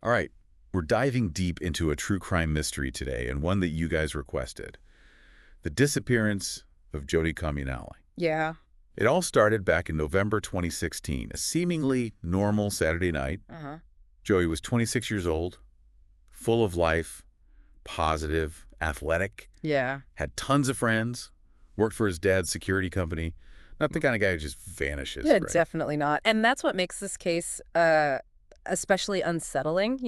All right, we're diving deep into a true crime mystery today, and one that you guys requested. The disappearance of Jody Communale. Yeah. It all started back in November 2016, a seemingly normal Saturday night. Uh-huh. Joey was 26 years old, full of life, positive, athletic, Yeah. had tons of friends, worked for his dad's security company. Not the kind of guy who just vanishes, Yeah, right? definitely not. And that's what makes this case especially unsettling,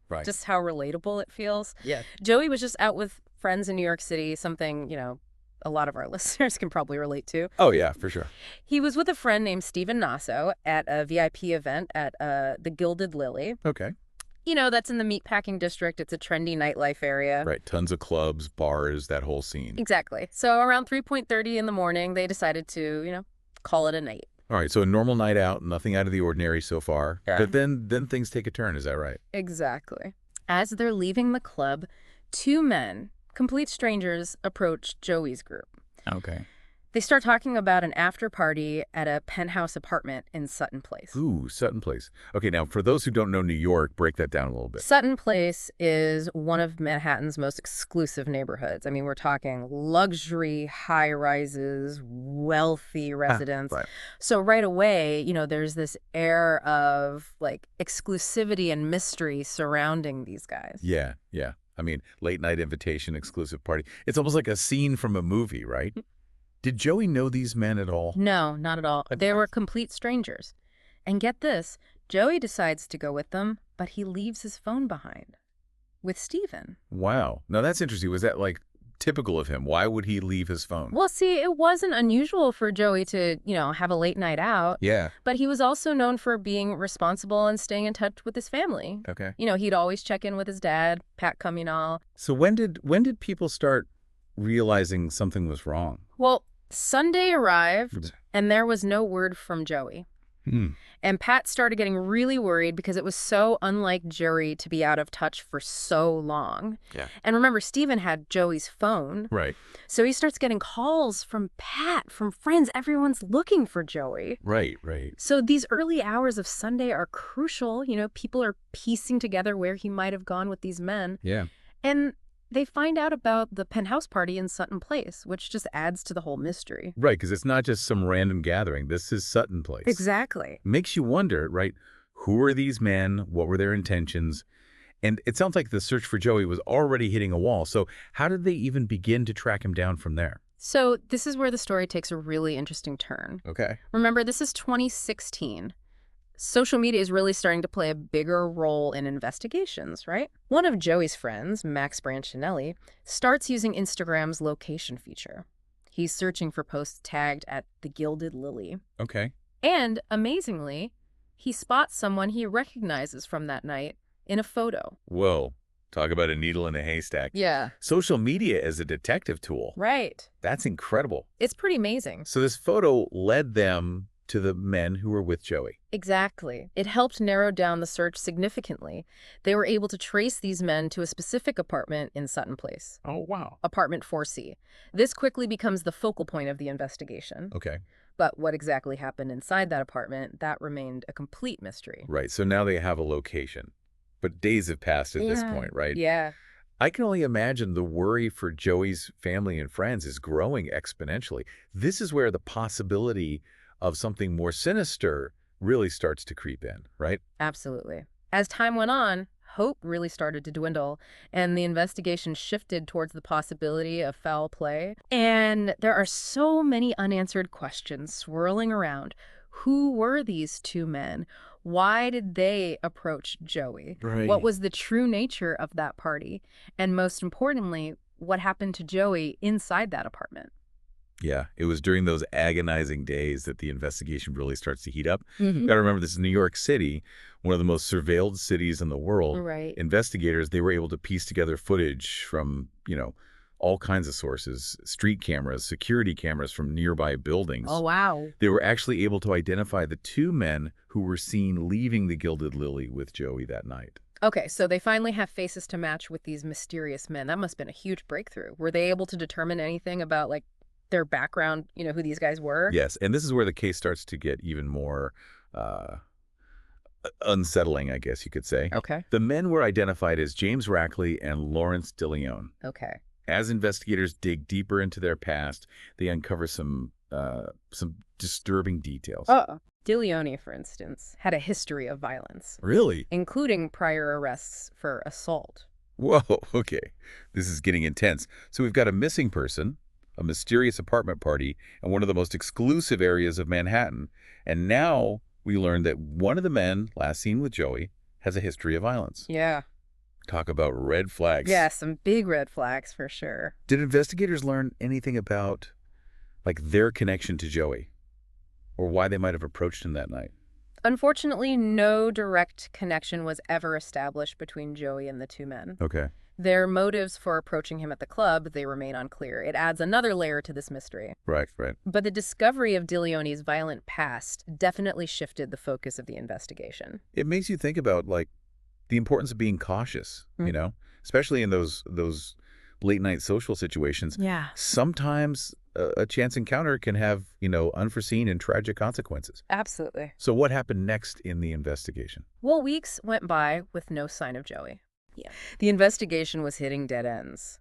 Right. just how relatable it feels. Yeah. Joey was just out with friends in New York City, something, a lot of our listeners can probably relate to. Oh, yeah, for sure. He was with a friend named Steven Nasso at a VIP event at the Gilded Lily. Okay. That's in the meatpacking district. It's a trendy nightlife area. Right. Tons of clubs, bars, that whole scene. Exactly. So around 3:30 in the morning, they decided to, call it a night. All right, so a normal night out, nothing out of the ordinary so far. Yeah. But then things take a turn, is that right? Exactly. As they're leaving the club, two men, complete strangers, approach Joey's group. Okay. They start talking about an after party at a penthouse apartment in Sutton Place. Ooh, Sutton Place. Okay, now for those who don't know New York, break that down a little bit. Sutton Place is one of Manhattan's most exclusive neighborhoods. I mean, we're talking luxury, high-rises, wealthy residents. Right. So right away, there's this air of, exclusivity and mystery surrounding these guys. Yeah, yeah. I mean, late night invitation, exclusive party. It's almost like a scene from a movie, right? Did Joey know these men at all? No, not at all. They were complete strangers. And get this, Joey decides to go with them, but he leaves his phone behind with Steven. Wow. Now that's interesting. Was that typical of him? Why would he leave his phone? Well, see, it wasn't unusual for Joey to, have a late night out. Yeah. But he was also known for being responsible and staying in touch with his family. Okay. He'd always check in with his dad, Pat Communale. So when did people start realizing something was wrong? Well, Sunday arrived, and there was no word from Joey. And Pat started getting really worried because it was so unlike Joey to be out of touch for so long. Yeah. And remember, Steven had Joey's phone. Right. So he starts getting calls from Pat, from friends. Everyone's looking for Joey. Right, right. So these early hours of Sunday are crucial. People are piecing together where he might have gone with these men. Yeah. And they find out about the penthouse party in Sutton Place, which just adds to the whole mystery. Right, because it's not just some random gathering. This is Sutton Place. Exactly. Makes you wonder, right? Who are these men? What were their intentions? And it sounds like the search for Joey was already hitting a wall. So how did they even begin to track him down from there? So this is where the story takes a really interesting turn. Okay. Remember, this is 2016. Social media is really starting to play a bigger role in investigations, right? One of Joey's friends, Max Branchinelli, starts using Instagram's location feature. He's searching for posts tagged at the Gilded Lily. Okay. And, amazingly, he spots someone he recognizes from that night in a photo. Whoa. Talk about a needle in a haystack. Yeah. Social media as a detective tool. Right. That's incredible. It's pretty amazing. So this photo led them to the men who were with Joey. Exactly. It helped narrow down the search significantly. They were able to trace these men to a specific apartment in Sutton Place. Oh, wow. Apartment 4C. This quickly becomes the focal point of the investigation. Okay. But what exactly happened inside that apartment, that remained a complete mystery. Right. So now they have a location. But days have passed at this point, right? Yeah. I can only imagine the worry for Joey's family and friends is growing exponentially. This is where the possibility of something more sinister really starts to creep in, right? Absolutely. As time went on, hope really started to dwindle, and the investigation shifted towards the possibility of foul play. And there are so many unanswered questions swirling around. Who were these two men? Why did they approach Joey? Right. What was the true nature of that party? And most importantly, what happened to Joey inside that apartment? Yeah, it was during those agonizing days that the investigation really starts to heat up. Mm-hmm. Got to remember, this is New York City, one of the most surveilled cities in the world. Right. Investigators, they were able to piece together footage from, all kinds of sources, street cameras, security cameras from nearby buildings. Oh, wow. They were actually able to identify the two men who were seen leaving the Gilded Lily with Joey that night. Okay, so they finally have faces to match with these mysterious men. That must have been a huge breakthrough. Were they able to determine anything about, their background, who these guys were? Yes, and this is where the case starts to get even more unsettling, I guess you could say. Okay. The men were identified as James Rackley and Lawrence DeLeon. Okay. As investigators dig deeper into their past, they uncover some disturbing details. DeLeone, for instance, had a history of violence, Really? including prior arrests for assault. Whoa, okay. This is getting intense. So we've got a missing person, a mysterious apartment party, and one of the most exclusive areas of Manhattan. And now we learn that one of the men, last seen with Joey, has a history of violence. Yeah. Talk about red flags. Yeah, some big red flags for sure. Did investigators learn anything about, like, their connection to Joey? Or why they might have approached him that night? Unfortunately, no direct connection was ever established between Joey and the two men. Okay. Their motives for approaching him at the club, they remain unclear. It adds another layer to this mystery. Right, right. But the discovery of DeLeone's violent past definitely shifted the focus of the investigation. It makes you think about, like, the importance of being cautious, especially in those late night social situations. Yeah. Sometimes a chance encounter can have, unforeseen and tragic consequences. Absolutely. So what happened next in the investigation? Well, weeks went by with no sign of Joey. Yeah. The investigation was hitting dead ends,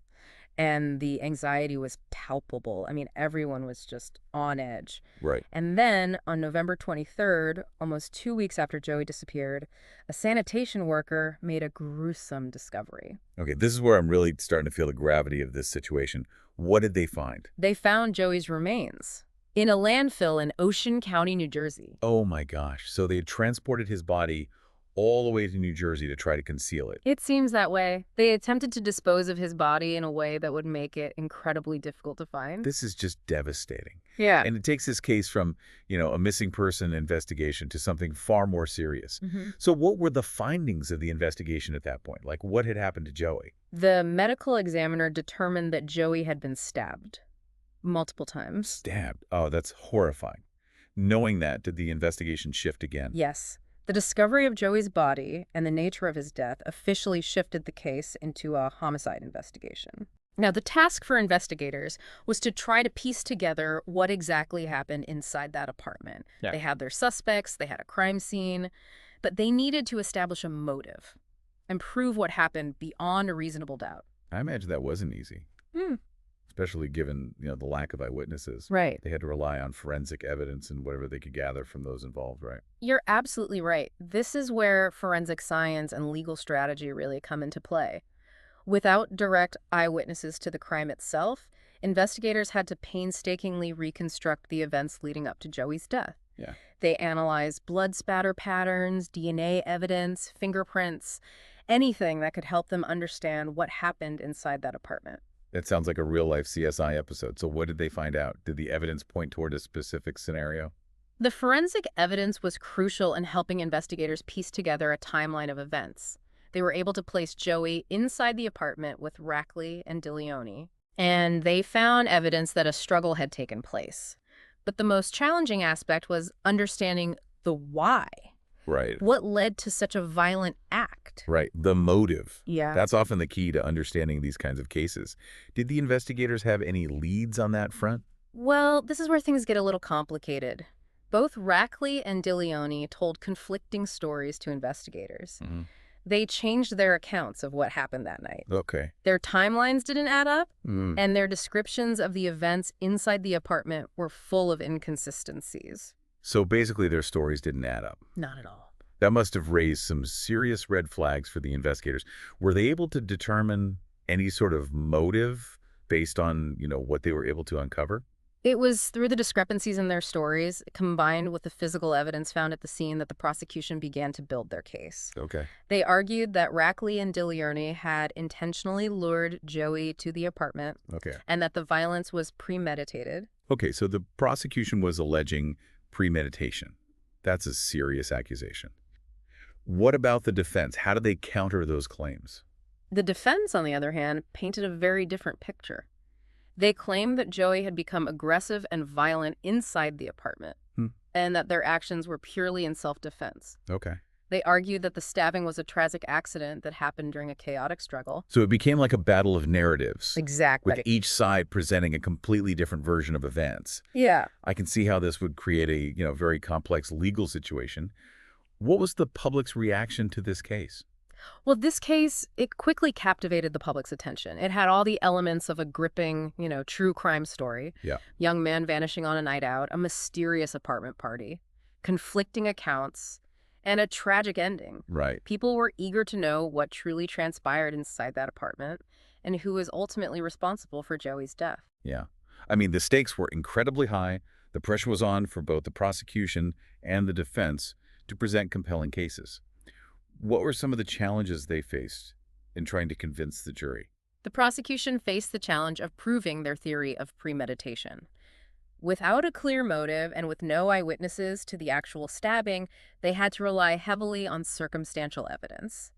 and the anxiety was palpable. I mean, everyone was just on edge. Right. And then on November 23rd, almost 2 weeks after Joey disappeared, a sanitation worker made a gruesome discovery. Okay, this is where I'm really starting to feel the gravity of this situation. What did they find? They found Joey's remains in a landfill in Ocean County, New Jersey. Oh my gosh. So they had transported his body all the way to New Jersey to try to conceal it. It seems that way. They attempted to dispose of his body in a way that would make it incredibly difficult to find. This is just devastating. Yeah. And it takes this case from, a missing person investigation to something far more serious. So what were the findings of the investigation at that point? Like, what had happened to Joey? The medical examiner determined that Joey had been stabbed multiple times. Stabbed? Oh, that's horrifying. Knowing that, did the investigation shift again? Yes. The discovery of Joey's body and the nature of his death officially shifted the case into a homicide investigation. Now, the task for investigators was to try to piece together what exactly happened inside that apartment. Yeah. They had their suspects, they had a crime scene, but they needed to establish a motive and prove what happened beyond a reasonable doubt. I imagine that wasn't easy. Especially given, the lack of eyewitnesses. Right. They had to rely on forensic evidence and whatever they could gather from those involved, right? You're absolutely right. This is where forensic science and legal strategy really come into play. Without direct eyewitnesses to the crime itself, investigators had to painstakingly reconstruct the events leading up to Joey's death. Yeah. They analyzed blood spatter patterns, DNA evidence, fingerprints, anything that could help them understand what happened inside that apartment. That sounds like a real-life CSI episode. So what did they find out? Did the evidence point toward a specific scenario? The forensic evidence was crucial in helping investigators piece together a timeline of events. They were able to place Joey inside the apartment with Rackley and DeLeone, and they found evidence that a struggle had taken place. But the most challenging aspect was understanding the why. Right. What led to such a violent act? Right. The motive. Yeah. That's often the key to understanding these kinds of cases. Did the investigators have any leads on that front? Well, this is where things get a little complicated. Both Rackley and DeLeone told conflicting stories to investigators. They changed their accounts of what happened that night. Okay. Their timelines didn't add up, and their descriptions of the events inside the apartment were full of inconsistencies. So basically their stories didn't add up. Not at all. That must have raised some serious red flags for the investigators. Were they able to determine any sort of motive based on, what they were able to uncover? It was through the discrepancies in their stories, combined with the physical evidence found at the scene, that the prosecution began to build their case. Okay. They argued that Rackley and DeLeone had intentionally lured Joey to the apartment, Okay. and that the violence was premeditated. Okay, so the prosecution was alleging premeditation. That's a serious accusation. What about the defense? How did they counter those claims? The defense, on the other hand, painted a very different picture. They claimed that Joey had become aggressive and violent inside the apartment, and that their actions were purely in self-defense. Okay. They argued that the stabbing was a tragic accident that happened during a chaotic struggle. So it became like a battle of narratives. Exactly. With each side presenting a completely different version of events. Yeah. I can see how this would create a, very complex legal situation. What was the public's reaction to this case? Well, this case, it quickly captivated the public's attention. It had all the elements of a gripping, true crime story. Yeah, Young man vanishing on a night out, a mysterious apartment party, conflicting accounts, and a tragic ending. right. People were eager to know what truly transpired inside that apartment and who was ultimately responsible for Joey's death. Yeah. I mean, the stakes were incredibly high. The pressure was on for both the prosecution and the defense to present compelling cases. What were some of the challenges they faced in trying to convince the jury? The prosecution faced the challenge of proving their theory of premeditation. Without a clear motive and with no eyewitnesses to the actual stabbing, they had to rely heavily on circumstantial evidence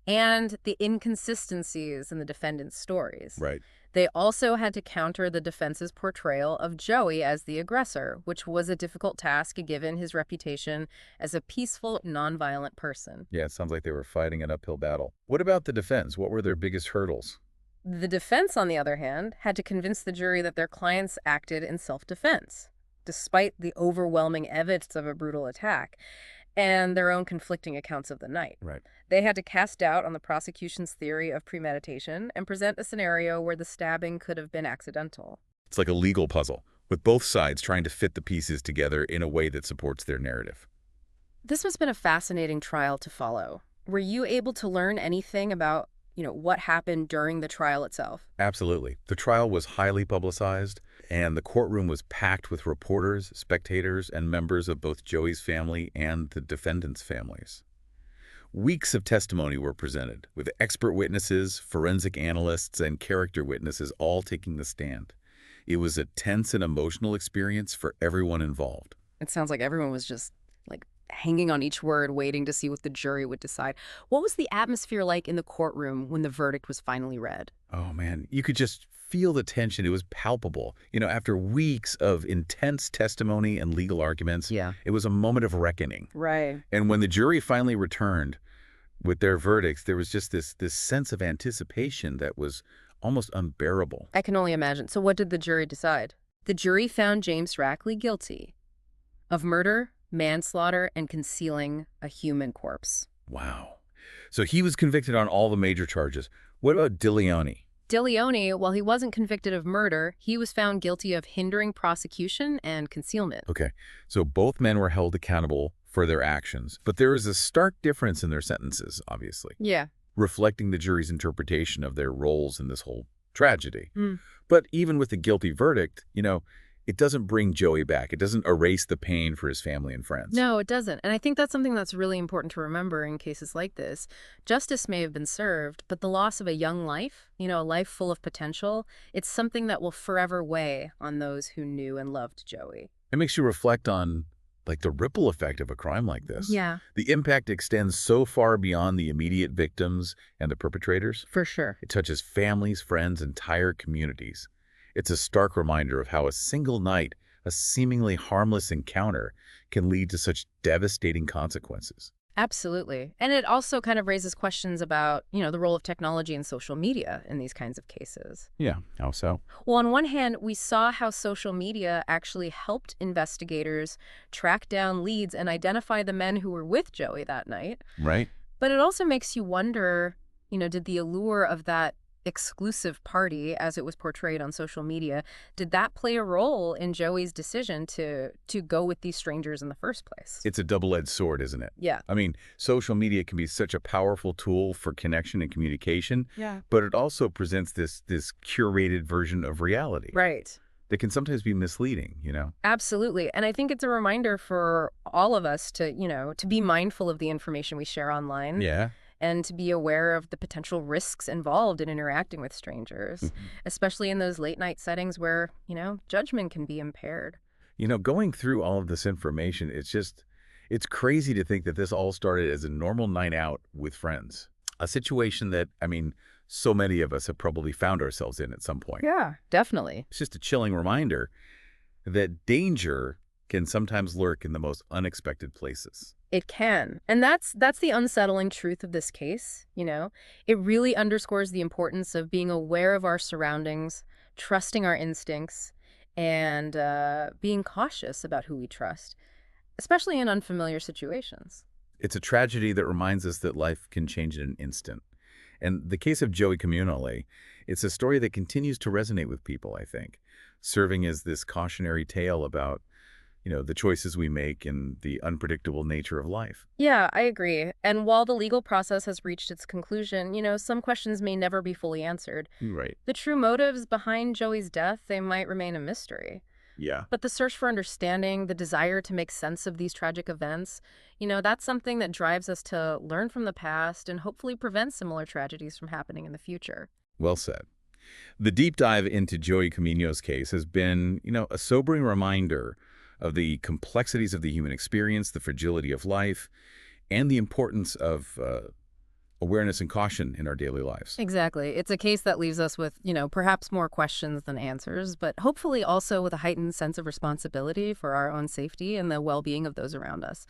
and the inconsistencies in the defendant's stories. Right. They also had to counter the defense's portrayal of Joey as the aggressor, which was a difficult task given his reputation as a peaceful, nonviolent person. Yeah, it sounds like they were fighting an uphill battle. What about the defense? What were their biggest hurdles? The defense, on the other hand, had to convince the jury that their clients acted in self-defense, despite the overwhelming evidence of a brutal attack and their own conflicting accounts of the night. Right. They had to cast doubt on the prosecution's theory of premeditation and present a scenario where the stabbing could have been accidental. It's like a legal puzzle, with both sides trying to fit the pieces together in a way that supports their narrative. This has been a fascinating trial to follow. Were you able to learn anything about, what happened during the trial itself? Absolutely. The trial was highly publicized, and the courtroom was packed with reporters, spectators, and members of both Joey's family and the defendants' families. Weeks of testimony were presented, with expert witnesses, forensic analysts, and character witnesses all taking the stand. It was a tense and emotional experience for everyone involved. It sounds like everyone was just, hanging on each word, waiting to see what the jury would decide. What was the atmosphere like in the courtroom when the verdict was finally read? Oh, man, you could just feel the tension. It was palpable. After weeks of intense testimony and legal arguments, Yeah. it was a moment of reckoning. Right. And when the jury finally returned with their verdicts, there was just this sense of anticipation that was almost unbearable. I can only imagine. So what did the jury decide? The jury found James Rackley guilty of murder, manslaughter, and concealing a human corpse. Wow. So he was convicted on all the major charges. What about DeLeone? DeLeone, while he wasn't convicted of murder, he was found guilty of hindering prosecution and concealment. Okay, so both men were held accountable for their actions, but there is a stark difference in their sentences, obviously, Yeah. reflecting the jury's interpretation of their roles in this whole tragedy. Mm. But even with the guilty verdict, it doesn't bring Joey back. It doesn't erase the pain for his family and friends. No, it doesn't. And I think that's something that's really important to remember in cases like this. Justice may have been served, but the loss of a young life, a life full of potential, it's something that will forever weigh on those who knew and loved Joey. It makes you reflect on the ripple effect of a crime like this. Yeah, The impact extends so far beyond the immediate victims and the perpetrators. for sure. It touches families, friends, entire communities. It's a stark reminder of how a single night, a seemingly harmless encounter, can lead to such devastating consequences. Absolutely. And it also kind of raises questions about, the role of technology and social media in these kinds of cases. Yeah, how so? Well, on one hand, we saw how social media actually helped investigators track down leads and identify the men who were with Joey that night. Right? But it also makes you wonder, did the allure of that exclusive party, as it was portrayed on social media, did that play a role in Joey's decision to go with these strangers in the first place? It's a double-edged sword, isn't it? Yeah. I mean, social media can be such a powerful tool for connection and communication, Yeah. but it also presents this curated version of reality Right. that can sometimes be misleading, Absolutely. And I think it's a reminder for all of us to be mindful of the information we share online. Yeah. And to be aware of the potential risks involved in interacting with strangers, especially in those late night settings where, judgment can be impaired. Going through all of this information, it's crazy to think that this all started as a normal night out with friends. A situation that, so many of us have probably found ourselves in at some point. Yeah, definitely. It's just a chilling reminder that danger can sometimes lurk in the most unexpected places. It can. And that's the unsettling truth of this case, It really underscores the importance of being aware of our surroundings, trusting our instincts, and being cautious about who we trust, especially in unfamiliar situations. It's a tragedy that reminds us that life can change in an instant. And the case of Joey Communale, it's a story that continues to resonate with people, I think, serving as this cautionary tale about, the choices we make and the unpredictable nature of life. Yeah, I agree. And while the legal process has reached its conclusion, some questions may never be fully answered. Right. The true motives behind Joey's death, they might remain a mystery. Yeah. But the search for understanding, the desire to make sense of these tragic events, that's something that drives us to learn from the past and hopefully prevent similar tragedies from happening in the future. Well said. The deep dive into Joey Camino's case has been, a sobering reminder of the complexities of the human experience, the fragility of life, and the importance of awareness and caution in our daily lives. Exactly. It's a case that leaves us with, perhaps more questions than answers, but hopefully also with a heightened sense of responsibility for our own safety and the well being of those around us.